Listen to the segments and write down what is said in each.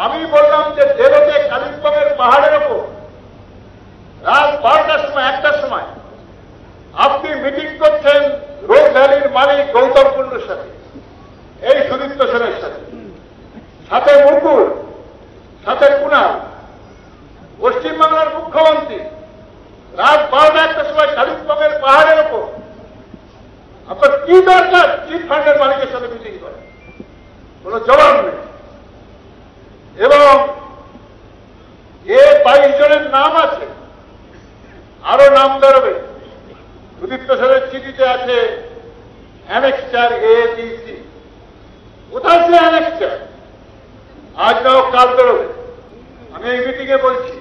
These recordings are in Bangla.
আমি বললাম যে দেবতে কালিম্পংয়ের পাহাড়ের ওপর রাত 12টার সময় 1টার সময় আপনি মিটিং করছেন রোজ ভ্যালির মালিক গৌতম কুণ্ডুর সাথে, এই সুদীপ্ত সেনের সাথে, সাথে মুকুল, সাথে কুণাল, পশ্চিমবাংলার মুখ্যমন্ত্রী রাত 12টা-1টার সময় কালিম্পংয়ের পাহাড়ের ওপর আপনার কি দরকার চিট ফান্ডের মালিকের সাথে মিটিং করে? কোন জবাব নেই। এবং যে 22 জনের নাম আছে, আরো নাম বেরোবে। সুদীপ্ত সেনের চিঠিতে আছে অ্যানেক্সচার ABC। কোথায় সে অ্যানেক্সচার? আজ না হোক কাল বেরোবে। আমি এই মিটিংয়ে বলছি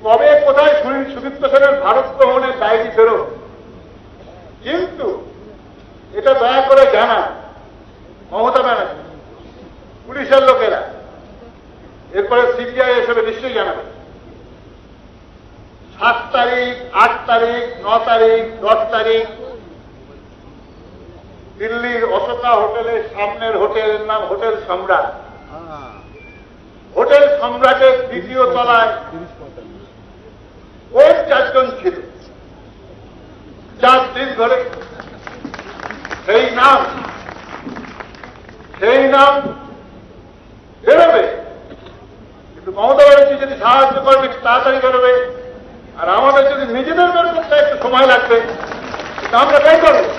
কবে কোথায় সুদীপ্ত সেনের ভারত ভ্রমণের ডায়েরি বেরোবে, কিন্তু এটা দয়া করে জানা মমতা ব্যানার্জি, পুলিশের লোকেরা, এরপরে সিবিআই এসবে নিশ্চয়ই জানাবে। 7 তারিখ, 8 তারিখ, 9 তারিখ, 10 তারিখ দিল্লির অশোকা হোটেলের সামনের হোটেলের নাম হোটেল সম্রাট। হোটেল সম্রাটের দ্বিতীয় তলায় ওই 4 জন ছিল, 4 দিন ধরে সেই নাম বেরোবে। কিন্তু মমতা ব্যানার্জি যদি সাহায্য করবে তাড়াতাড়ি বেরোবে, আর আমাদের যদি নিজেদের বের করতে একটু সময় লাগবে, আমরা তাই করবো।